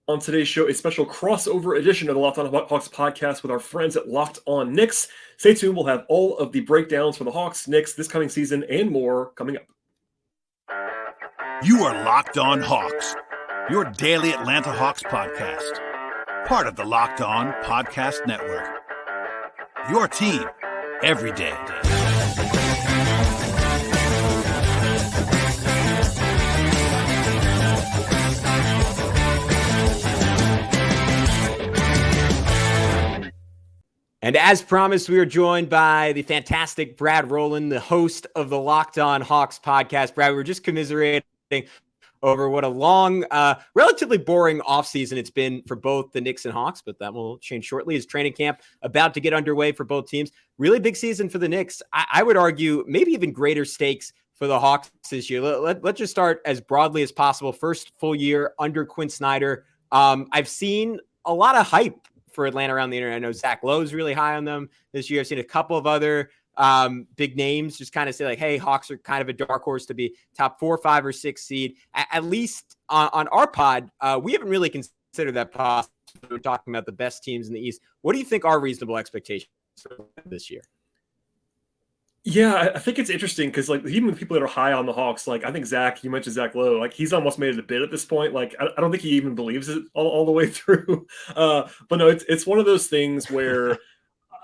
On today's show, a special crossover edition of the Locked On Hawks podcast with our friends at Locked On Knicks. Stay tuned. We'll have all of the breakdowns for the Hawks, Knicks this coming season and more coming up. You are Locked On Hawks, your daily Atlanta Hawks podcast. Part of the Locked On Podcast Network. Your team every day. And as promised, we are joined by the fantastic Brad Rowland, the host of the Locked On Hawks podcast. Brad, we were just commiserating over what a long, relatively boring offseason it's been for both the Knicks and Hawks, but that will change shortly as training camp about to get underway for both teams. Really big season for the Knicks. I would argue maybe even greater stakes for the Hawks this year. Let's just start as broadly as possible. First full year under Quinn Snyder. I've seen a lot of hype for Atlanta around the internet. I know Zach Lowe's really high on them this year. I've seen a couple of other big names just kind of say like, hey, Hawks are kind of a dark horse to be top 4, 5, or 6 seed. At least on our pod, we haven't really considered that possible. We're talking about the best teams in the East. What do you think are reasonable expectations for this year? Yeah, I think it's interesting because like even people that are high on the Hawks, like I think Zach, you mentioned Zach Lowe, like he's almost made it a bid at this point. Like I don't think he even believes it all the way through. But no, it's one of those things where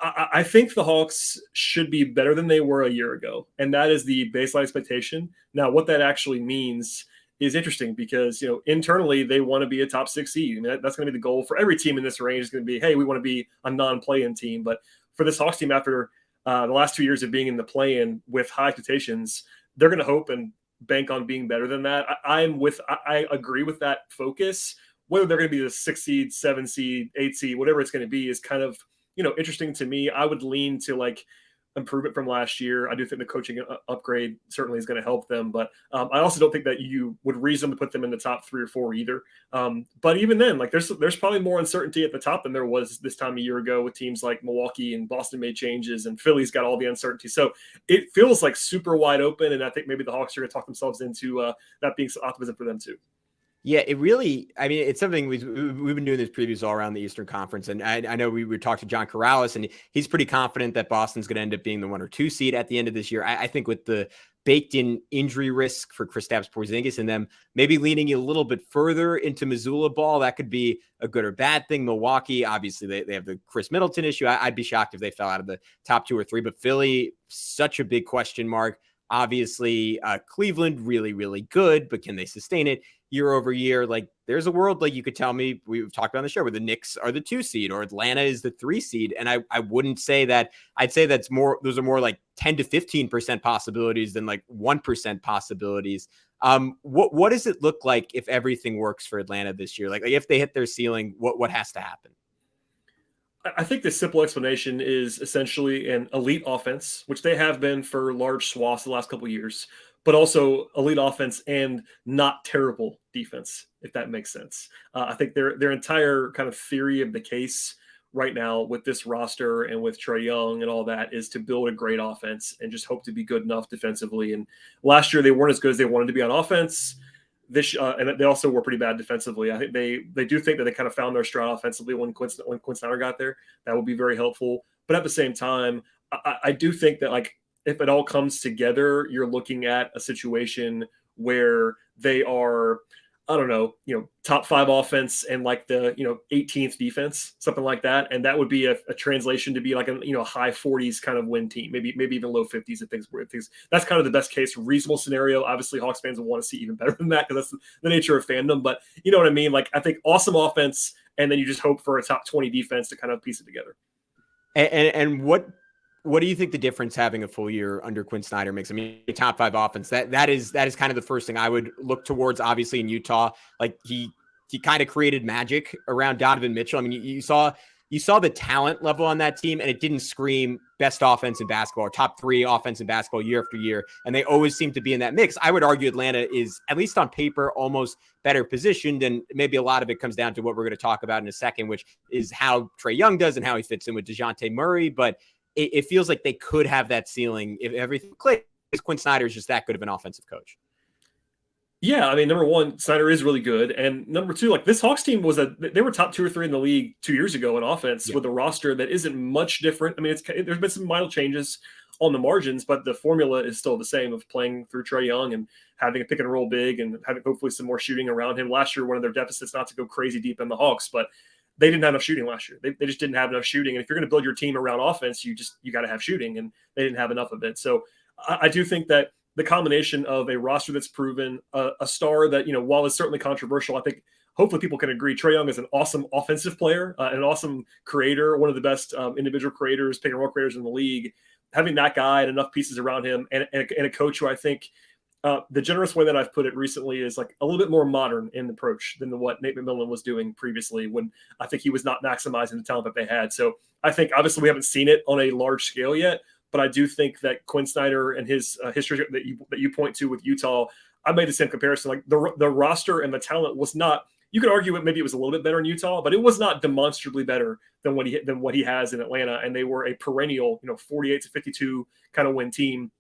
I think the Hawks should be better than they were a year ago, and that is the baseline expectation. Now, what that actually means is interesting because internally they want to be a top 6 seed. I mean, that's going to be the goal for every team in this range. Is going to be, hey, we want to be a non-play-in team. But for this Hawks team, after the last 2 years of being in the play-in with high expectations, they're going to hope and bank on being better than that. I agree with that focus. Whether they're going to be the 6 seed, 7 seed, 8 seed, whatever it's going to be is kind of, interesting to me. I would lean to like improvement from last year. I do think the coaching upgrade certainly is going to help them, but I also don't think that you would reasonably put them in the top 3 or 4 either. But even then, like there's probably more uncertainty at the top than there was this time a year ago with teams like Milwaukee and Boston made changes and Philly's got all the uncertainty. So it feels like super wide open. And I think maybe the Hawks are going to talk themselves into that being some optimism for them too. Yeah, it's something we've been doing these previews all around the Eastern Conference. And I know we talked to John Corrales, and he's pretty confident that Boston's going to end up being the 1 or 2 seed at the end of this year. I think with the baked-in injury risk for Kristaps Porzingis and them maybe leaning a little bit further into Missoula ball, that could be a good or bad thing. Milwaukee, obviously, they have the Chris Middleton issue. I'd be shocked if they fell out of the top 2 or 3. But Philly, such a big question mark. Obviously, Cleveland, really, really good, but can they sustain it year over year? Like, there's a world, like you could tell me, we've talked about on the show, where the Knicks are the 2 seed or Atlanta is the 3 seed. And I wouldn't say that. I'd say those are more like 10 to 15% possibilities than like 1% possibilities. What does it look like if everything works for Atlanta this year? Like if they hit their ceiling, what has to happen? I think the simple explanation is essentially an elite offense, which they have been for large swaths the last couple of years, but also elite offense and not terrible defense, if that makes sense. I think their entire kind of theory of the case right now with this roster and with Trey Young and all that is to build a great offense and just hope to be good enough defensively. And last year they weren't as good as they wanted to be on offense. And they also were pretty bad defensively. I think they do think that they kind of found their stride offensively when Quinn Snyder got there. That would be very helpful. But at the same time, I do think that like if it all comes together, you're looking at a situation where they are, I don't know, top 5 offense and like the 18th defense, something like that, and that would be a translation to be like a high 40s kind of win team, maybe even low 50s if things. That's kind of the best case reasonable scenario. Obviously, Hawks fans will want to see even better than that because that's the nature of fandom. But you know what I mean? Like I think awesome offense, and then you just hope for a top 20 defense to kind of piece it together. And what do you think the difference having a full year under Quinn Snyder makes? I mean, top 5 offense, that is kind of the first thing I would look towards. Obviously in Utah, like he kind of created magic around Donovan Mitchell. I mean, you saw the talent level on that team, and it didn't scream best offense in basketball or top 3 offense in basketball year after year. And they always seem to be in that mix. I would argue Atlanta is, at least on paper, almost better positioned. And maybe a lot of it comes down to what we're going to talk about in a second, which is how Trey Young does and how he fits in with DeJounte Murray. But it feels like they could have that ceiling if everything clicks. Quinn Snyder is just that good of an offensive coach. Yeah, I mean, number one, Snyder is really good, and number two, like this Hawks team they were top 2 or 3 in the league 2 years ago in offense Yeah. with a roster that isn't much different. I mean, there's been some mild changes on the margins, but the formula is still the same of playing through Trey Young and having a pick and roll big and having hopefully some more shooting around him. Last year, one of their deficits, not to go crazy deep in the Hawks, but they didn't have enough shooting last year. They just didn't have enough shooting, and if you're going to build your team around offense, you got to have shooting, and they didn't have enough of it. So I do think that the combination of a roster that's proven, a star that, while it's certainly controversial, I think hopefully people can agree Trey Young is an awesome offensive player, an awesome creator, one of the best individual creators, pick and roll creators in the league. Having that guy and enough pieces around him and a coach who I think the generous way that I've put it recently is like a little bit more modern in approach than what Nate McMillan was doing previously when I think he was not maximizing the talent that they had. So I think obviously we haven't seen it on a large scale yet, but I do think that Quinn Snyder and his history that you point to with Utah, I made the same comparison. Like the roster and the talent was not. You could argue maybe it was a little bit better in Utah, but it was not demonstrably better than what he has in Atlanta. And they were a perennial, 48-52 kind of win team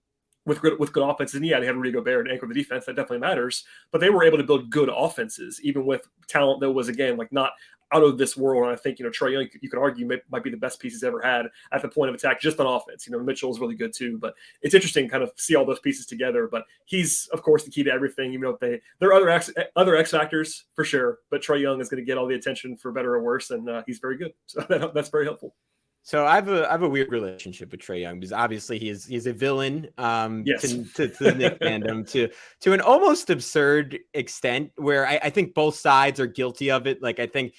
with good offenses. And yeah, they had Rudy Gobert and anchor the defense. That definitely matters. But they were able to build good offenses, even with talent that was, again, like not out of this world. And I think, Trey Young, you could argue might be the best piece he's ever had at the point of attack, just on offense. Mitchell is really good too, but it's interesting kind of see all those pieces together. But he's, of course, the key to everything. There are other X factors for sure, but Trey Young is going to get all the attention for better or worse, and he's very good. So that's very helpful. So I have a weird relationship with Trey Young because obviously he's a villain yes. to the Knicks fandom to an almost absurd extent where I think both sides are guilty of it. Like I think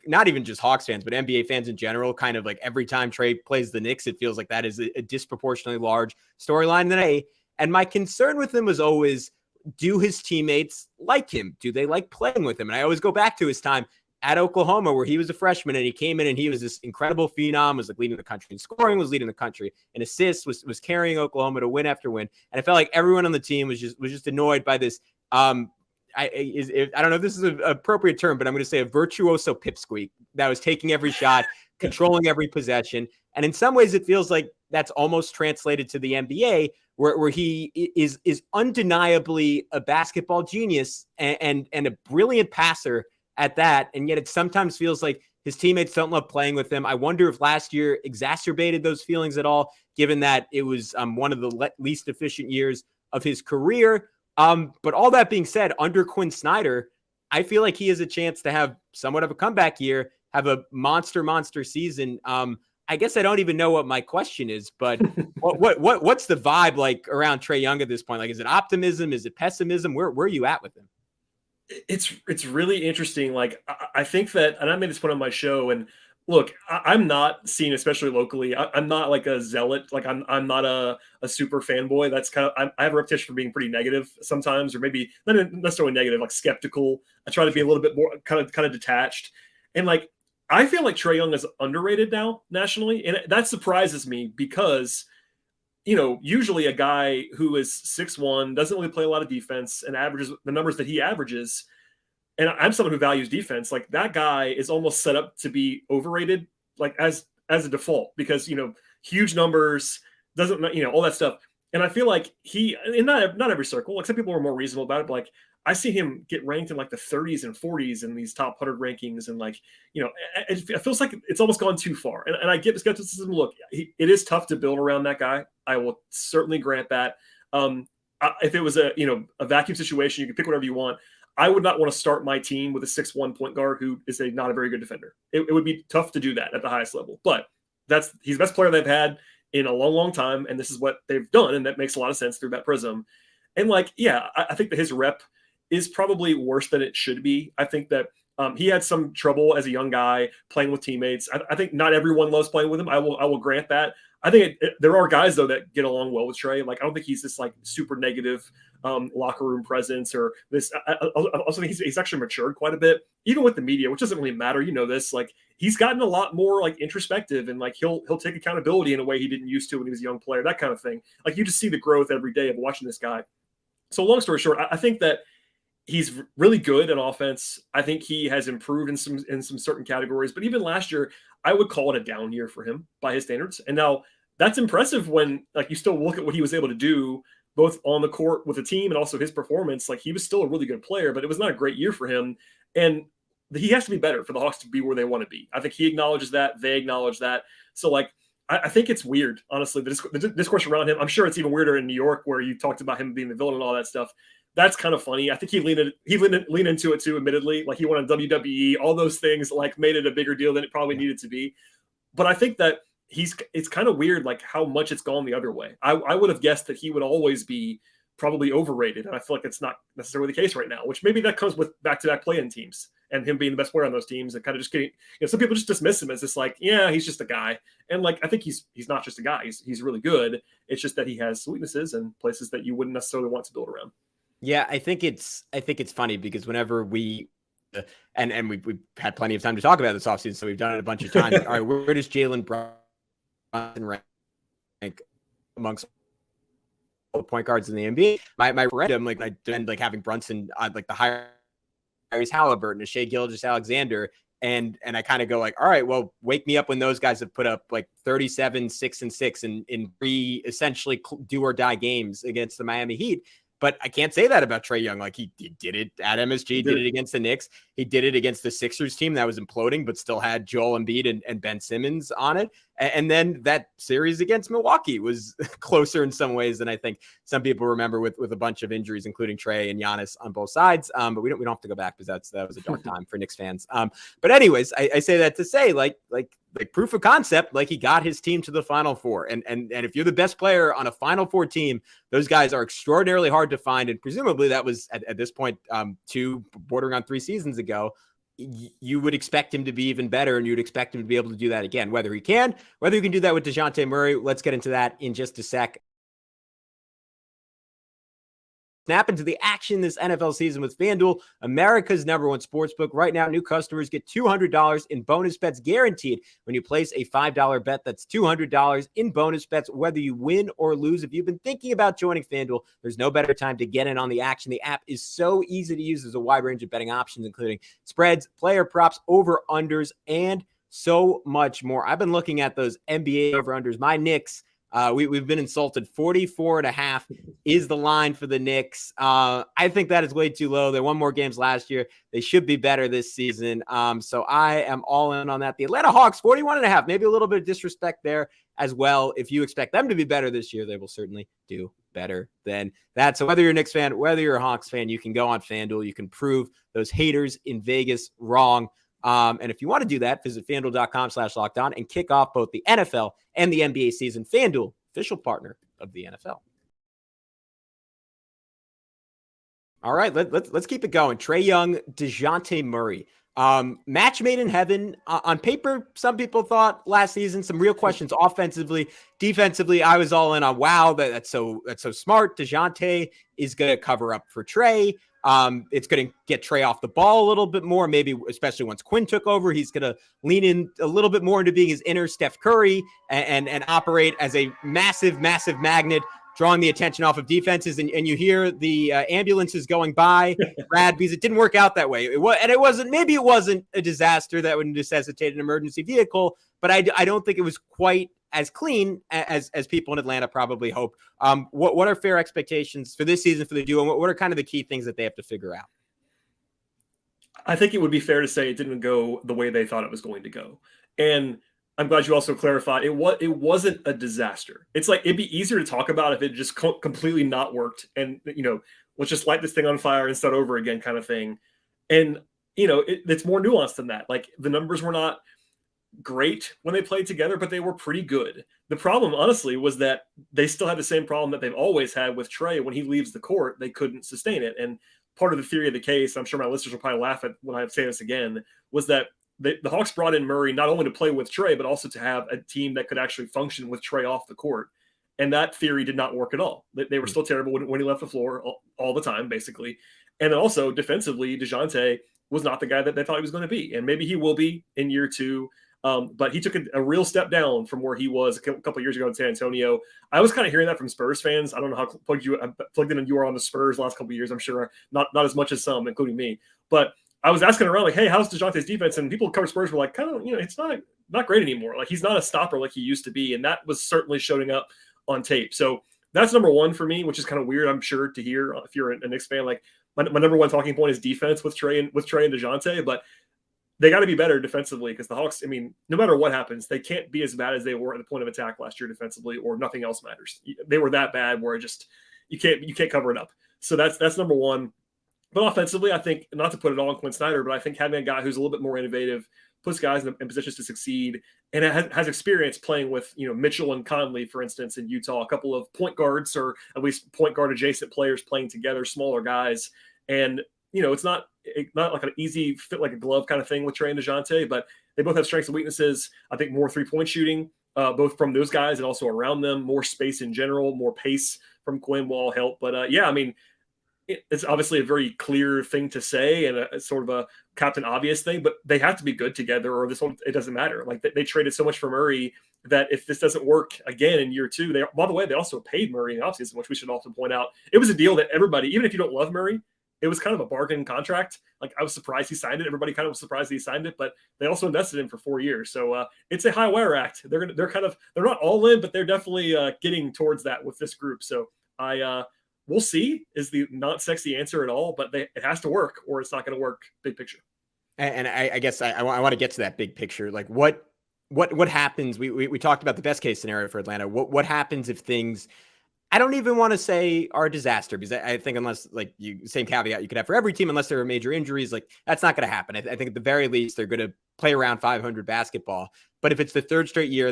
not even just Hawks fans, but NBA fans in general, kind of like every time Trey plays the Knicks, it feels like that is a disproportionately large storyline. And my concern with him was always, do his teammates like him? Do they like playing with him? And I always go back to his time at Oklahoma, where he was a freshman and he came in and he was this incredible phenom, was like leading the country in scoring, was leading the country in assists, was carrying Oklahoma to win after win. And I felt like everyone on the team was just annoyed by this. I don't know if this is an appropriate term, but I'm going to say a virtuoso pipsqueak that was taking every shot, controlling every possession. And in some ways, it feels like that's almost translated to the NBA, where he is undeniably a basketball genius and a brilliant passer at that, and yet it sometimes feels like his teammates don't love playing with him. I wonder if last year exacerbated those feelings at all, given that it was one of the least efficient years of his career. But all that being said, under Quinn Snyder, I feel like he has a chance to have somewhat of a comeback year, have a monster season. I guess I don't even know what my question is, but what's the vibe like around Trey Young at this point? Like, is it optimism? Is it pessimism? Where are you at with him? It's really interesting. Like, I think that, and I made this point on my show, and look, I'm not seen, especially locally. I'm not like a zealot. Like I'm not a super fanboy. That's kind of, I have a reputation for being pretty negative sometimes, or maybe not necessarily negative, like skeptical. I try to be a little bit more kind of detached. And like, I feel like Trey Young is underrated now nationally. And that surprises me because, usually a guy who is 6'1", doesn't really play a lot of defense and averages the numbers that he averages. And I'm someone who values defense. Like that guy is almost set up to be overrated, like as a default, because, huge numbers, doesn't, all that stuff. And I feel like not every circle, like some people are more reasonable about it, but like I see him get ranked in like the 30s and 40s in these top 100 rankings. And like, it feels like it's almost gone too far. And I get the skepticism. Look, it is tough to build around that guy. I will certainly grant that. If it was a vacuum situation, you can pick whatever you want. I would not want to start my team with a 6'1" point guard who is not a very good defender. It would be tough to do that at the highest level, but he's the best player they've had in a long, long time. And this is what they've done. And that makes a lot of sense through that prism. And like, yeah, I think that his rep is probably worse than it should be. I think that he had some trouble as a young guy playing with teammates. I think not everyone loves playing with him. I will grant that. I think there are guys though that get along well with Trey. Like I don't think he's this like super negative locker room presence or this. I also think he's actually matured quite a bit, even with the media, which doesn't really matter. This, like he's gotten a lot more like introspective and like he'll take accountability in a way he didn't used to when he was a young player. That kind of thing. Like you just see the growth every day of watching this guy. So long story short, I think that he's really good at offense. I think he has improved in some certain categories, but even last year, I would call it a down year for him by his standards. And now that's impressive when like you still look at what he was able to do both on the court with the team and also his performance, like he was still a really good player, but it was not a great year for him. And he has to be better for the Hawks to be where they want to be. I think he acknowledges that. They acknowledge that. So like, I think it's weird, honestly, the discourse around him. I'm sure it's even weirder in New York, where you talked about him being the villain and all that stuff. That's kind of funny. I think he leaned into it too, admittedly. Like he won on WWE, all those things like made it a bigger deal than it probably needed to be. But I think that it's kind of weird, like how much it's gone the other way. I would have guessed that he would always be probably overrated. And I feel like it's not necessarily the case right now, which maybe that comes with back-to-back play-in teams and him being the best player on those teams and kind of just getting, some people just dismiss him as this like, yeah, he's just a guy. And like, I think he's not just a guy. He's really good. It's just that he has weaknesses and places that you wouldn't necessarily want to build around. Yeah, I think it's funny because whenever we and we've had plenty of time to talk about this offseason, so we've done it a bunch of times. All right, where does Jalen Brunson rank amongst all the point guards in the NBA? My random like having Brunson like the higher Tyrese Halliburton, Shai Gilgeous-Alexander, and I kind of go like, all right, well, wake me up when those guys have put up like 37, 6 and 6 in 3 essentially do or die games against the Miami Heat. But I can't say that about Trey Young. Like he did it at MSG, did it against the Knicks. He did it against the Sixers team that was imploding, but still had Joel Embiid and Ben Simmons on it. And then that series against Milwaukee was closer in some ways than I think some people remember with a bunch of injuries, including Trey and Giannis on both sides. But we don't have to go back because that was a dark time for Knicks fans. But anyways, I say that to say like proof of concept, like he got his team to the Final Four. And if you're the best player on a Final Four team, those guys are extraordinarily hard to find. And presumably that was at this point 2 bordering on 3 seasons ago. You would expect him to be even better, and you'd expect him to be able to do that again. Whether he can do that with DeJounte Murray, let's get into that in just a sec. Snap into the action this NFL season with FanDuel, America's #1 sportsbook. Right now, new customers get $200 in bonus bets guaranteed when you place a $5 bet. That's $200 in bonus bets, whether you win or lose. If you've been thinking about joining FanDuel, there's no better time to get in on the action. The app is so easy to use. There's a wide range of betting options, including spreads, player props, over-unders, and so much more. I've been looking at those NBA over-unders. My Knicks, we've been insulted. 44.5 is the line for the Knicks. I think that is way too low. They won more games last year. They should be better this season. So I am all in on that. The Atlanta Hawks, 41.5, maybe a little bit of disrespect there as well. If you expect them to be better this year, they will certainly do better than that. So whether you're a Knicks fan, whether you're a Hawks fan, you can go on FanDuel. You can prove those haters in Vegas wrong. And if you want to do that, visit FanDuel.com/lockedon and kick off both the NFL and the NBA season. FanDuel, official partner of the NFL. All right, let's keep it going. Trey Young, DeJounte Murray. Match made in heaven. On paper, some people thought last season, some real questions offensively. Defensively, I was all in on, wow, that's so smart. DeJounte is going to cover up for Trey. It's going to get Trey off the ball a little bit more, maybe especially once Quinn took over. He's going to lean in a little bit more into being his inner Steph Curry and operate as a massive, massive magnet, drawing the attention off of defenses. And you hear the ambulances going by, Brad, because it didn't work out that way. It wasn't a disaster that would necessitate an emergency vehicle, but I don't think it was quite as clean as people in Atlanta probably hope. What are fair expectations for this season for the duo? And what are kind of the key things that they have to figure out? I think it would be fair to say it didn't go the way they thought it was going to go. And I'm glad you also clarified it wasn't a disaster. It's like, it'd be easier to talk about if it just completely not worked. And, let's just light this thing on fire and start over again kind of thing. And, it's more nuanced than that. Like the numbers were not great when they played together, but they were pretty good. The problem, honestly, was that they still had the same problem that they've always had with Trey. When he leaves the court, they couldn't sustain it. And part of the theory of the case, I'm sure my listeners will probably laugh at when I say this again, was that the Hawks brought in Murray not only to play with Trey, but also to have a team that could actually function with Trey off the court. And that theory did not work at all. They were still terrible when he left the floor all the time, basically. And then also defensively, DeJounte was not the guy that they thought he was going to be. And maybe he will be in year 2. But he took a real step down from where he was a couple of years ago in San Antonio. I was kind of hearing that from Spurs fans. I don't know how plugged in and you were on the Spurs last couple of years. I'm sure not as much as some, including me. But I was asking around like, hey, how's DeJounte's defense? And people who cover Spurs were like, kind of, it's not great anymore. Like he's not a stopper like he used to be. And that was certainly showing up on tape. So that's number one for me, which is kind of weird, I'm sure, to hear if you're a Knicks fan. Like my number one talking point is defense with Trey and DeJounte, but they got to be better defensively because the Hawks, I mean, no matter what happens, they can't be as bad as they were at the point of attack last year defensively, or nothing else matters. They were that bad where it just you can't cover it up. So that's number one. But offensively, I think, not to put it all on Quinn Snyder, but I think having a guy who's a little bit more innovative, puts guys in positions to succeed, and has experience playing with, Mitchell and Conley, for instance, in Utah, a couple of point guards, or at least point guard adjacent players playing together, smaller guys. And, it's not like an easy fit like a glove kind of thing with Trey and DeJounte, but they both have strengths and weaknesses. I think more 3-point shooting, both from those guys and also around them, more space in general, more pace from Quinn will all help. But yeah, I mean, it's obviously a very clear thing to say and a sort of a Captain Obvious thing, but they have to be good together or it doesn't matter. Like they traded so much for Murray that if this doesn't work again in year two, by the way, they also paid Murray in the offseason, which we should also point out. It was a deal that everybody, even if you don't love Murray, it was kind of a bargain contract. Like I was surprised he signed it. Everybody kind of was surprised he signed it, but they also invested in him for 4 years. So it's a high wire act. They're not all in, but they're definitely getting towards that with this group. So we'll see is the not sexy answer at all, but it has to work or it's not going to work big picture. And I guess I want to get to that big picture. Like what happens? We talked about the best case scenario for Atlanta. What happens if things, I don't even want to say are a disaster, because I think unless same caveat you could have for every team, unless there are major injuries, like that's not going to happen. I think at the very least, they're going to play around 500 basketball. But if it's the third straight year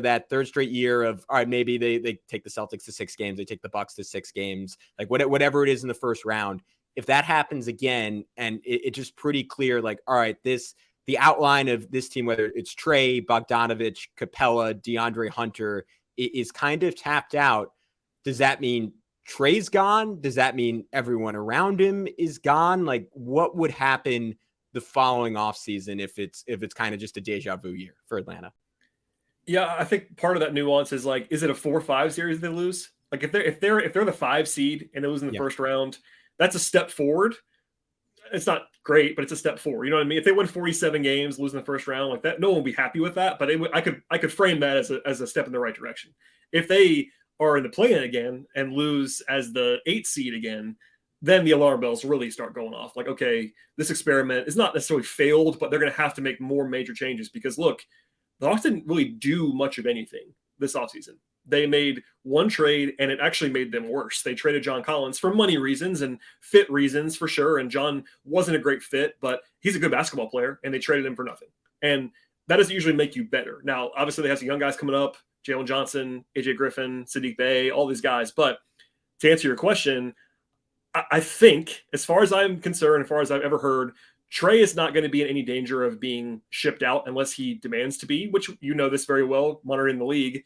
of, all right, maybe they take the Celtics to 6 games, they take the Bucks to 6 games, like whatever it is in the first round. If that happens again, and it's just pretty clear, like, all right, the outline of this team, whether it's Trey, Bogdanovich, Capella, DeAndre Hunter, is kind of tapped out. Does that mean Trey's gone? Does that mean everyone around him is gone? Like, what would happen the following offseason if it's kind of just a deja vu year for Atlanta? Yeah, I think part of that nuance is like, is it a 4-5 series they lose? Like if they're the 5 seed and they lose in the first round, that's a step forward. It's not great, but it's a step forward. You know what I mean? If they win 47 games, lose in the first round like that, no one will be happy with that. But I could frame that as a step in the right direction. If they are in the play-in again and lose as the 8 seed again, then the alarm bells really start going off. Like, okay, this experiment is not necessarily failed, but they're going to have to make more major changes because look, the Hawks didn't really do much of anything this offseason. They made one trade, and it actually made them worse. They traded John Collins for money reasons and fit reasons for sure, and John wasn't a great fit, but he's a good basketball player, and they traded him for nothing. And that doesn't usually make you better. Now, obviously, they have some young guys coming up, Jalen Johnson, AJ Griffin, Sadiq Bey, all these guys. But to answer your question, I think, as far as I'm concerned, as far as I've ever heard, Trey is not going to be in any danger of being shipped out unless he demands to be, which you know this very well, monitoring the league.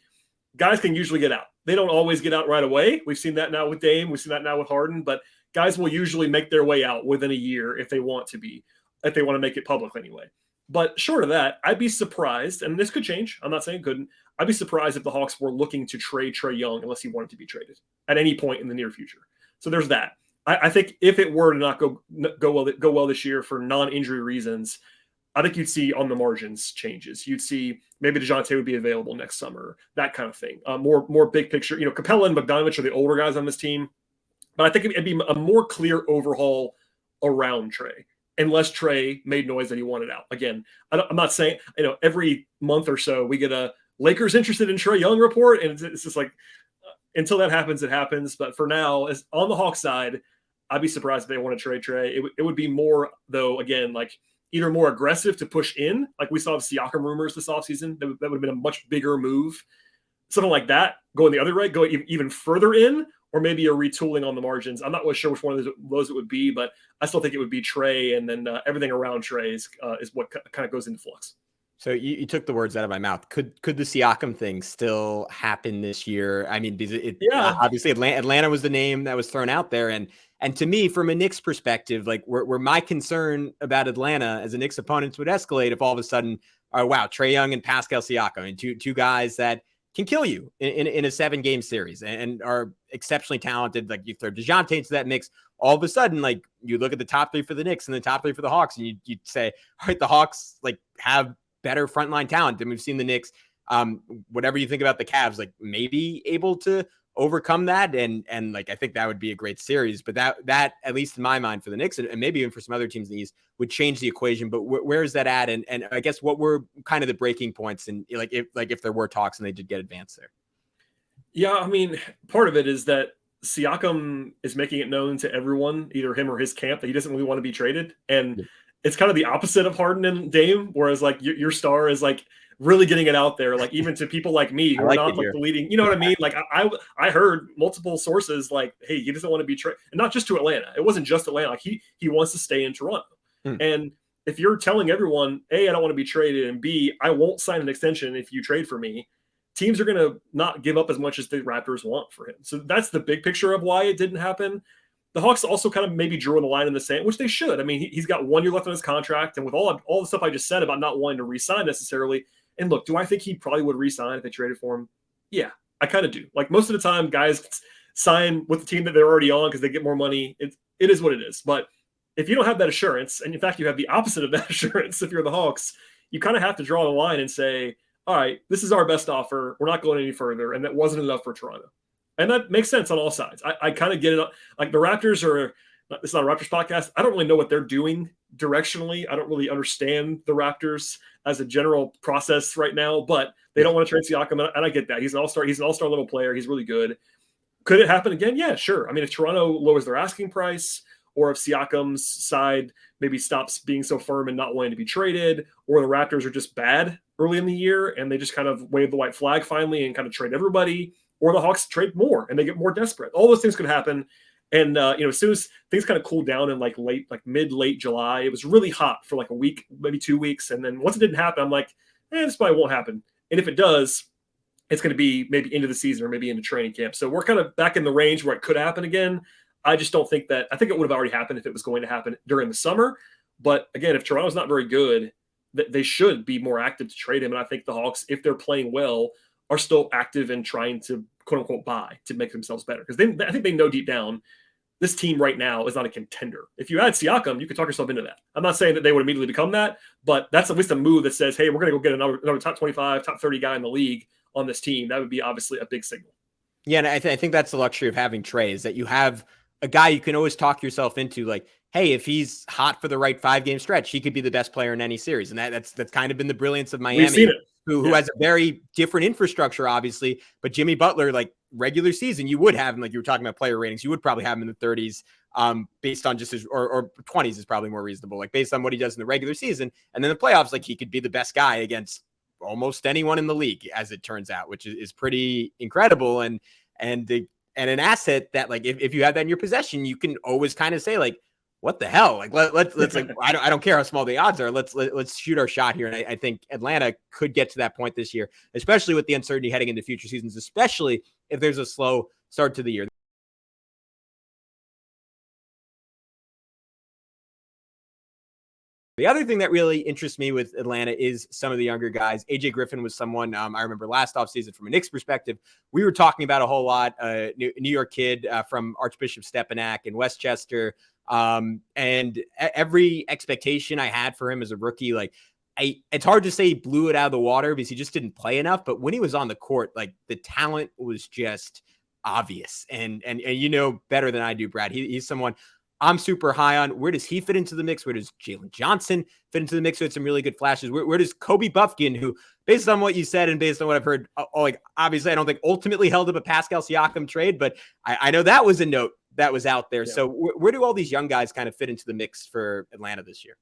Guys can usually get out. They don't always get out right away. We've seen that now with Dame. We've seen that now with Harden. But guys will usually make their way out within a year if they want to be, if they want to make it public anyway. But short of that, I'd be surprised, and this could change. I'm not saying it couldn't. I'd be surprised if the Hawks were looking to trade Trey Young unless he wanted to be traded at any point in the near future. So there's that. I think if it were to not go well this year for non-injury reasons, I think you'd see on the margins changes. You'd see maybe DeJounte would be available next summer, that kind of thing. More big picture. Capella and Bogdanovich are the older guys on this team, but I think it'd be a more clear overhaul around Trey, unless Trey made noise that he wanted out. Again, I'm not saying every month or so we get a Lakers interested in Trey Young report, and it's just like until that happens, it happens. But for now, as on the Hawks side, I'd be surprised if they want to trade Trey. It would be more, though, again, like either more aggressive to push in, like we saw the Siakam rumors this offseason. That would have been a much bigger move. Something like that, going the other way, go even further in, or maybe a retooling on the margins. I'm not really sure which one of those it would be, but I still think it would be Trey, and then everything around Trey is what kind of goes into flux. So you took the words out of my mouth. Could the Siakam thing still happen this year? I mean, obviously Atlanta was the name that was thrown out there, and to me, from a Knicks perspective, like where my concern about Atlanta as a Knicks opponent would escalate if all of a sudden, oh wow, Trey Young and Pascal Siakam, and two guys that can kill you in a 7-game series and are exceptionally talented. Like you throw DeJounte into that mix, all of a sudden, like you look at the top 3 for the Knicks and the top 3 for the Hawks, and you'd say, all right, the Hawks like have better frontline talent than we've seen the Knicks. Whatever you think about the Cavs, like maybe able to overcome that. And like, I think that would be a great series, but that at least in my mind for the Knicks and maybe even for some other teams in the East would change the equation. But where is that at? And I guess what were kind of the breaking points, and if there were talks and they did get advanced there? Yeah, I mean, part of it is that Siakam is making it known to everyone, either him or his camp, that he doesn't really want to be traded. And it's kind of the opposite of Harden and Dame, whereas like your star is like really getting it out there, like even to people like me who are not like the leading, you know what I mean? Like I heard multiple sources like, hey, he doesn't want to be traded, and not just to Atlanta. It wasn't just Atlanta. Like he wants to stay in Toronto. And if you're telling everyone, A, I don't want to be traded, and B, I won't sign an extension if you trade for me, teams are going to not give up as much as the Raptors want for him. So that's the big picture of why it didn't happen. The Hawks also kind of maybe drew the line in the sand, which they should. I mean, he's got 1 year left on his contract, and with all the stuff I just said about not wanting to re-sign necessarily, and look, do I think he probably would re-sign if they traded for him? Yeah, I kind of do. Like most of the time, guys sign with the team that they're already on because they get more money. It is what it is. But if you don't have that assurance, and in fact you have the opposite of that assurance if you're the Hawks, you kind of have to draw the line and say, all right, this is our best offer. We're not going any further. And that wasn't enough for Toronto. And that makes sense on all sides. I kind of get it. Like the Raptors it's not a Raptors podcast. I don't really know what they're doing directionally. I don't really understand the Raptors as a general process right now, but they don't want to trade Siakam. And I get that. He's an all-star. He's an all-star level player. He's really good. Could it happen again? Yeah, sure. I mean, if Toronto lowers their asking price, or if Siakam's side maybe stops being so firm and not wanting to be traded, or the Raptors are just bad early in the year and they just kind of wave the white flag finally and kind of trade everybody, or the Hawks trade more and they get more desperate. All those things could happen. And, as soon as things kind of cooled down in like mid-late July, it was really hot for like a week, maybe 2 weeks. And then once it didn't happen, I'm like, this probably won't happen. And if it does, it's going to be maybe into the season or maybe into training camp. So we're kind of back in the range where it could happen again. I just don't think that – I think it would have already happened if it was going to happen during the summer. But, again, if Toronto's not very good, they should be more active to trade him. And I think the Hawks, if they're playing well, are still active and trying to, quote-unquote, buy to make themselves better. Because I think they know deep down this team right now is not a contender. If you add Siakam, you could talk yourself into that. I'm not saying that they would immediately become that, but that's at least a move that says, hey, we're going to go get another top 25, top 30 guy in the league on this team. That would be obviously a big signal. Yeah, and I think that's the luxury of having Trey, is that you have – a guy you can always talk yourself into, like, hey, if he's hot for the right 5-game stretch, he could be the best player in any series. And that's kind of been the brilliance of Miami, who has a very different infrastructure, obviously. But Jimmy Butler, like regular season, you would have him, like you were talking about player ratings, you would probably have him in the 30s based on just his, or 20s is probably more reasonable, like based on what he does in the regular season. And then the playoffs, like he could be the best guy against almost anyone in the league, as it turns out, which is pretty incredible. And an asset that, like, if you have that in your possession, you can always kind of say, like, what the hell? Like, let's like, I don't care how small the odds are. Let's shoot our shot here. And I think Atlanta could get to that point this year, especially with the uncertainty heading into future seasons, especially if there's a slow start to the year. The other thing that really interests me with Atlanta is some of the younger guys. AJ Griffin was someone I remember last offseason from a Knicks perspective. We were talking about a whole lot. New York kid from Archbishop Stepinac in Westchester. And every expectation I had for him as a rookie, like it's hard to say he blew it out of the water because he just didn't play enough. But when he was on the court, like the talent was just obvious. And you know better than I do, Brad. He's someone I'm super high on. Where does he fit into the mix? Where does Jalen Johnson fit into the mix? So it's some really good flashes. Where does Kobe Buffkin, who, based on what you said and based on what I've heard, like obviously I don't think ultimately held up a Pascal Siakam trade, but I know that was a note that was out there. Yeah. So where do all these young guys kind of fit into the mix for Atlanta this year?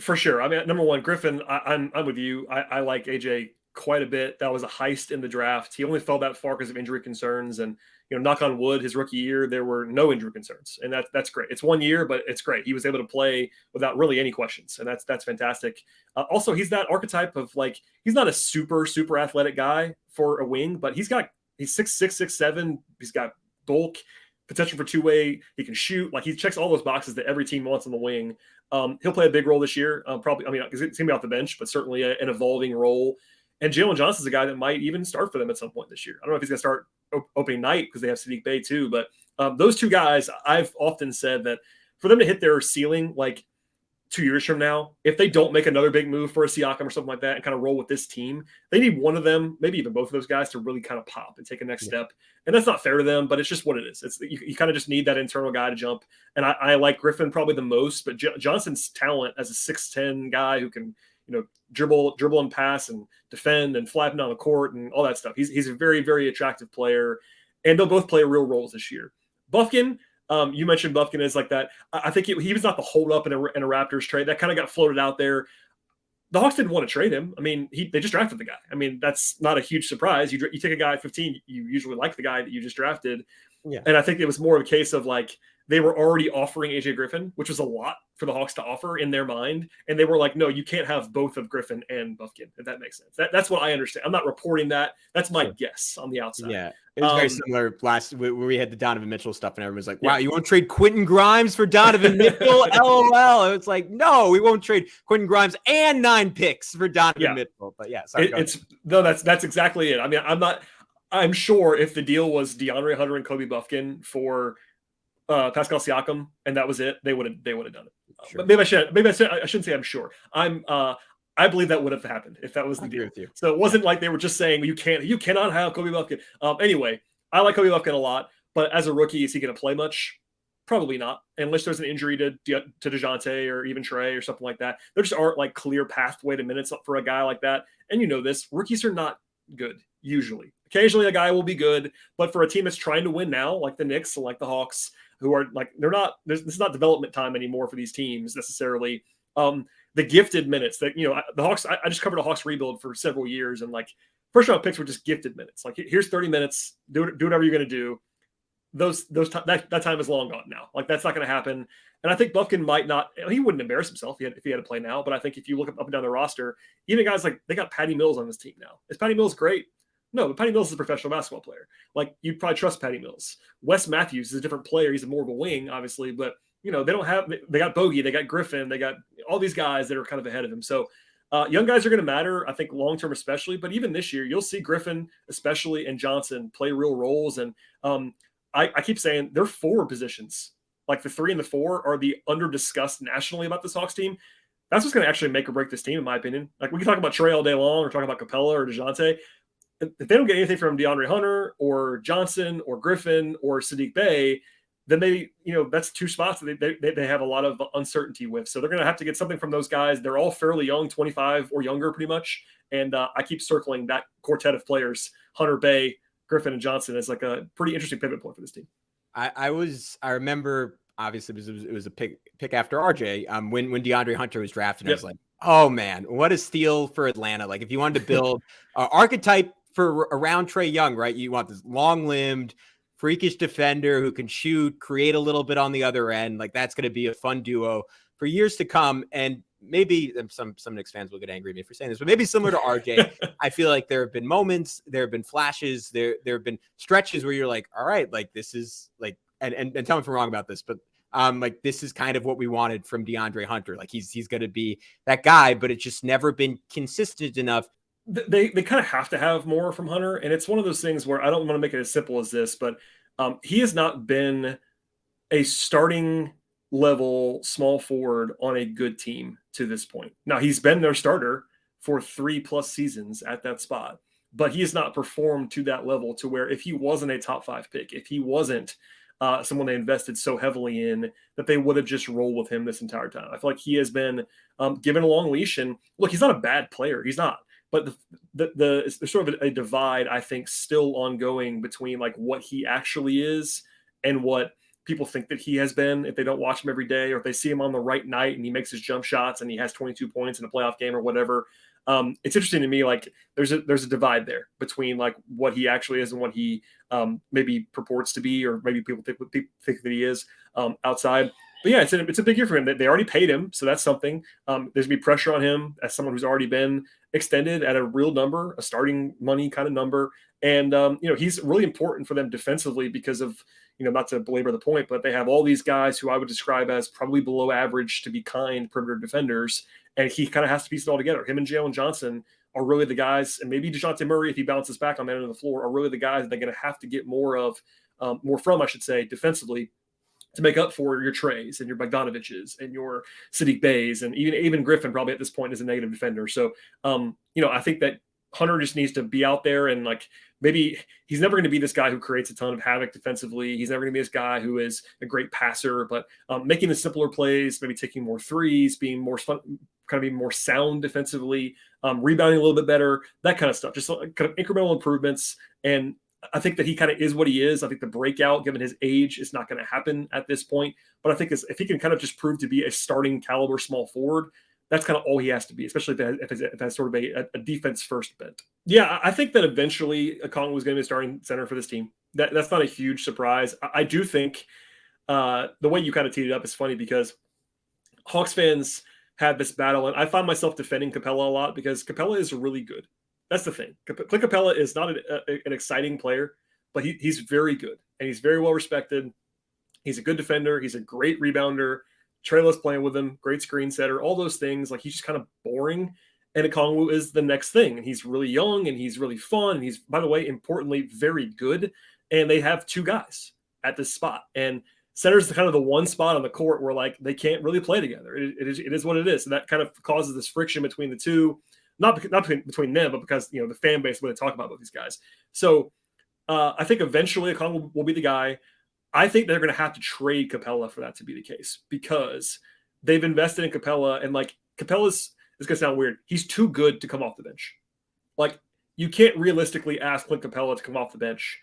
For sure. I mean, number one, Griffin, I'm with you. I like AJ quite a bit. That was a heist in the draft. He only fell that far because of injury concerns, and knock on wood, his rookie year there were no injury concerns, and that's great. It's 1 year, but it's great. He was able to play without really any questions, and that's fantastic. Also, he's that archetype of, like, he's not a super athletic guy for a wing, but he's 6'6", 6'7". He's got bulk, potential for two-way. He can shoot. Like, he checks all those boxes that every team wants on the wing. He'll play a big role this year. Probably, I mean, he's going to be off the bench, but certainly an evolving role. And Jalen Johnson's a guy that might even start for them at some point this year. I don't know if he's going to start opening night because they have Sadiq Bey too. But those two guys, I've often said that for them to hit their ceiling, like 2 years from now, if they don't make another big move for a Siakam or something like that and kind of roll with this team, they need one of them, maybe even both of those guys, to really kind of pop and take a next step. And that's not fair to them, but it's just what it is. You kind of just need that internal guy to jump. And I like Griffin probably the most, but Johnson's talent as a 6'10" guy who can, dribble and pass and defend and flatten on the court and all that stuff. He's a very, very attractive player, and they'll both play real roles this year. Bufkin, you mentioned Bufkin is like that. I think he was not the hold up in a Raptors trade. That kind of got floated out there. The Hawks didn't want to trade him. I mean, they just drafted the guy. I mean, that's not a huge surprise. You take a guy at 15, you usually like the guy that you just drafted. Yeah. And I think it was more of a case of like they were already offering AJ Griffin, which was a lot for the Hawks to offer in their mind. And they were like, no, you can't have both of Griffin and Bufkin, if that makes sense. That's what I understand. I'm not reporting that. That's my guess on the outside. Yeah. It was very similar last where we had the Donovan Mitchell stuff and everyone's like, wow, you won't trade Quentin Grimes for Donovan Mitchell? LOL. And it's like, no, we won't trade Quentin Grimes and 9 picks for Donovan Mitchell. But yeah, sorry, that's exactly it. I mean, I'm sure if the deal was DeAndre Hunter and Kobe Bufkin for Pascal Siakam and that was it, they would have done it. Sure. But maybe I shouldn't say I'm sure. I believe that would have happened if that was the deal. So it wasn't like they were just saying you cannot have Kobe Bufkin. Anyway, I like Kobe Bufkin a lot, but as a rookie, is he going to play much? Probably not, unless there's an injury to DeJounte or even Trey or something like that. There just aren't like clear pathway to minutes for a guy like that. And this, rookies are not good usually. Occasionally a guy will be good, but for a team that's trying to win now, like the Knicks and like the Hawks, who are like this is not development time anymore for these teams necessarily. The gifted minutes that, the Hawks, I just covered a Hawks rebuild for several years, and like first round picks were just gifted minutes. Like here's 30 minutes, do whatever you're going to do. That time is long gone now. Like that's not going to happen. And I think Bufkin might not, he wouldn't embarrass himself if he had to play now. But I think if you look up and down the roster, even guys like they got Patty Mills on this team now. Is Patty Mills great? No, but Patty Mills is a professional basketball player. Like you'd probably trust Patty Mills. Wes Matthews is a different player. He's more of a wing, obviously, but they got Bogey, they got Griffin, they got all these guys that are kind of ahead of him. So young guys are going to matter, I think, long-term especially. But even this year, you'll see Griffin especially and Johnson play real roles. And I keep saying their forward positions, like the 3 and the 4, are the under-discussed nationally about this Hawks team. That's what's going to actually make or break this team, in my opinion. Like we can talk about Trey all day long or talk about Capella or DeJounte. If they don't get anything from DeAndre Hunter or Johnson or Griffin or Saddiq Bey, then that's 2 spots that they have a lot of uncertainty with. So they're going to have to get something from those guys. They're all fairly young, 25 or younger pretty much. And I keep circling that quartet of players, Hunter, Bey, Griffin, and Johnson, as like a pretty interesting pivot point for this team. I remember, obviously, it was a pick after RJ when DeAndre Hunter was drafted. I was like, oh man, what a steal for Atlanta. Like if you wanted to build an archetype for around Trey Young, right? You want this long-limbed, freakish defender who can shoot, create a little bit on the other end. Like that's going to be a fun duo for years to come. And maybe some Knicks fans will get angry at me for saying this, but maybe similar to RJ, I feel like there have been moments, there have been flashes, there have been stretches where you're like, all right, like this is like, and tell me if I'm wrong about this, but like this is kind of what we wanted from DeAndre Hunter. Like he's going to be that guy, but it's just never been consistent enough. They kind of have to have more from Hunter. And it's one of those things where I don't want to make it as simple as this, but he has not been a starting level small forward on a good team to this point. Now he's been their starter for 3+ seasons at that spot, but he has not performed to that level to where if he wasn't a top 5 pick, if he wasn't someone they invested so heavily in, that they would have just rolled with him this entire time. I feel like he has been given a long leash, and look, he's not a bad player. He's not. But there's sort of a divide, I think, still ongoing between like what he actually is and what people think that he has been if they don't watch him every day, or if they see him on the right night and he makes his jump shots and he has 22 points in a playoff game or whatever. It's interesting to me, like there's a divide there between like what he actually is and what he maybe purports to be, or maybe people think that he is outside. But yeah, it's a big year for him. They already paid him, so that's something. There's gonna be pressure on him as someone who's already been extended at a real number, a starting money kind of number. And he's really important for them defensively because of, not to belabor the point, but they have all these guys who I would describe as probably below average to be kind perimeter defenders, and he kind of has to piece it all together. Him and Jalen Johnson are really the guys, and maybe DeJounte Murray, if he bounces back on that end of the floor, are really the guys that they're going to have to get more from, I should say, defensively. to make up for your Treys and your Bogdanoviches and your Sadiq Beys, and even Griffin probably at this point is a negative defender. So, I think that Hunter just needs to be out there, and like, maybe he's never going to be this guy who creates a ton of havoc defensively. He's never going to be this guy who is a great passer, but making the simpler plays, maybe taking more threes, being more fun, kind of being more sound defensively, rebounding a little bit better, that kind of stuff. Just kind of incremental improvements. And I think that he kind of is what he is. I think the breakout, given his age, is not going to happen at this point. But I think if he can kind of just prove to be a starting caliber small forward, that's kind of all he has to be, especially if it has sort of a defense first bent. Yeah, I think that eventually Okongwu is going to be a starting center for this team. That's not a huge surprise. I do think the way you kind of teed it up is funny, because Hawks fans have this battle, and I find myself defending Capella a lot because Capella is really good. That's the thing. Clint Capella is not an exciting player, but he's very good, and he's very well respected. He's a good defender. He's a great rebounder. Trey loves playing with him. Great screen setter. All those things. Like, he's just kind of boring. And Okongwu is the next thing. And he's really young, and he's really fun. And he's, by the way, importantly, very good. And they have two guys at this spot. And center's kind of the one spot on the court where, like, they can't really play together. It is what it is. And that kind of causes this friction between the two. Not between them, but because, the fan base when they talk about both these guys. So I think eventually Okongwu will be the guy. I think they're going to have to trade Capella for that to be the case, because they've invested in Capella, and like, Capella's, it's going to sound weird, he's too good to come off the bench. Like, you can't realistically ask Clint Capella to come off the bench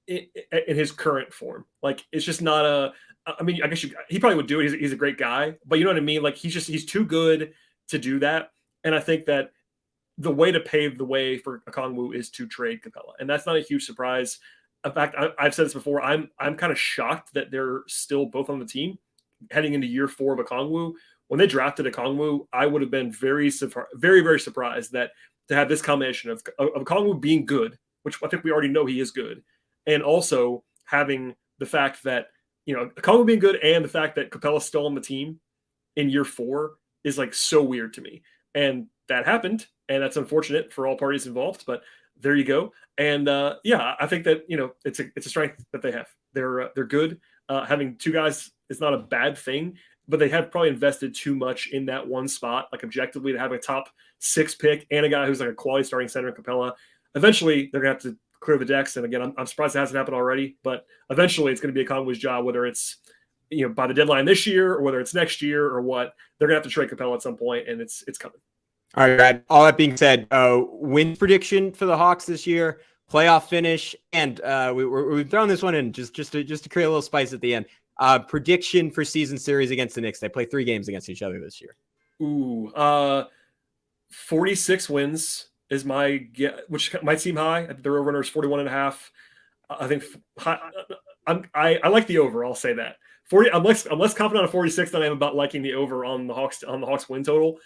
in his current form. Like, it's just not I guess he probably would do it. He's a great guy, but you know what I mean? Like, he's too good to do that. And I think that the way to pave the way for Okongwu is to trade Capella. And that's not a huge surprise. In fact, I've said this before. I'm kind of shocked that they're still both on the team heading into year 4 of Okongwu. When they drafted Okongwu, I would have been very, very surprised that to have this combination of Okongwu being good, which I think we already know he is good, and also having the fact that, Okongwu being good and the fact that Capella's still on the team in year 4 is like so weird to me. And that happened, and that's unfortunate for all parties involved, but there you go. And I think that, it's a strength that they have. They're good. Having two guys is not a bad thing, but they have probably invested too much in that one spot, like objectively, to have a top 6 pick and a guy who's like a quality starting center in Capella. Eventually, they're going to have to clear the decks. And again, I'm surprised it hasn't happened already, but eventually it's going to be Okongwu's job, whether it's by the deadline this year or whether it's next year or what. They're going to have to trade Capella at some point, and it's coming. All right, Brad. All that being said, win prediction for the Hawks this year, playoff finish, and we've thrown this one in just to create a little spice at the end. Prediction for season series against the Knicks. They play 3 games against each other this year. Ooh, 46 wins is my guess, which might seem high. Their over-under is 41.5. I think I like the over. I'll say that. 40. I'm less confident on 46 than I am about liking the over on the Hawks win total.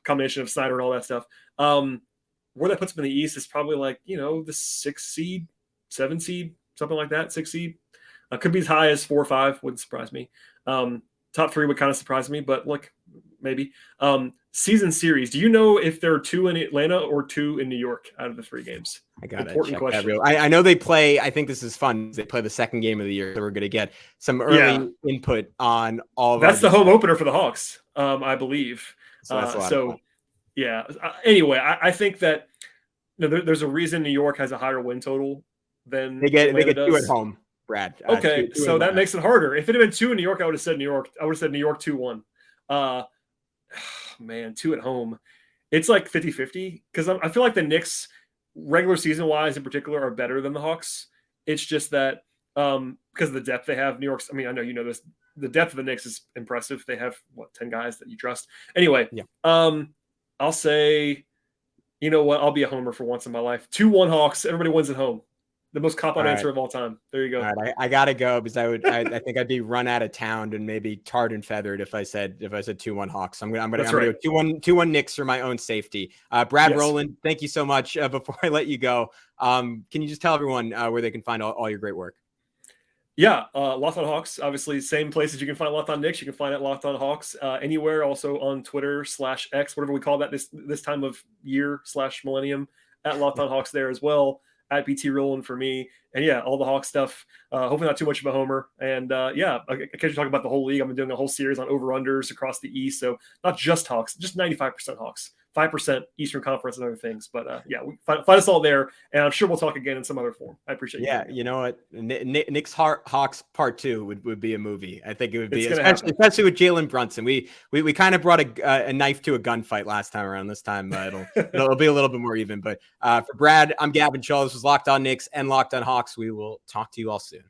Combination of Snyder and all that stuff. Where that puts them in the East is probably like, the 6 seed, 7 seed, something like that. 6 seed. Could be as high as 4 or 5. Wouldn't surprise me. Top 3 would kind of surprise me, but look, maybe. Season series. Do you know if there are 2 in Atlanta or 2 in New York out of the 3 games? I got it. Important question. I know they play. I think this is fun. They play the second game of the year, so we're going to get some early input on all of. That's the home opener for the Hawks, I believe. So that's a lot of fun. Yeah. Anyway, I think that there's a reason New York has a higher win total than they get 2 does. at home, Brad. Okay, so that makes it harder. If it had been 2 in New York, I would have said New York. I would have said New York 2-1. Man, 2 at home. It's like 50-50 because I feel like the Knicks, regular season wise in particular, are better than the Hawks. It's just that because of the depth they have. New York's, I know you know this. The depth of the Knicks is impressive. They have 10 guys that you trust. Anyway, I'll say, you know what? I'll be a homer for once in my life. 2-1 Hawks. Everybody wins at home. The most cop-out answer of all time. There you go. All right, I gotta go because I think I'd be run out of town and maybe tarred and feathered if I said 2-1 Hawks. I'm gonna go 2-1 Knicks for my own safety. Brad Rowland, thank you so much. Before I let you go, can you just tell everyone where they can find all your great work? Yeah, Locked On Hawks, obviously same places you can find Locked On Knicks. You can find it Locked On Hawks anywhere. Also on Twitter /X, whatever we call that this time of year /millennium, at Locked On Hawks there as well. at BT Rowland for me. And yeah, all the Hawks stuff. Hopefully not too much of a homer. And yeah, I can talk about the whole league. I've been doing a whole series on over-unders across the East. So not just Hawks, just 95% Hawks, 5% Eastern Conference and other things. But yeah, find us all there. And I'm sure we'll talk again in some other form. I appreciate you. Yeah, you know what? Knicks Hawks Part 2 would be a movie. I think it would be, especially with Jalen Brunson. We kind of brought a knife to a gunfight last time around. This time it'll be a little bit more even. But for Brad, I'm Gavin Schall. This was Locked On Knicks and Locked On Hawks. We will talk to you all soon.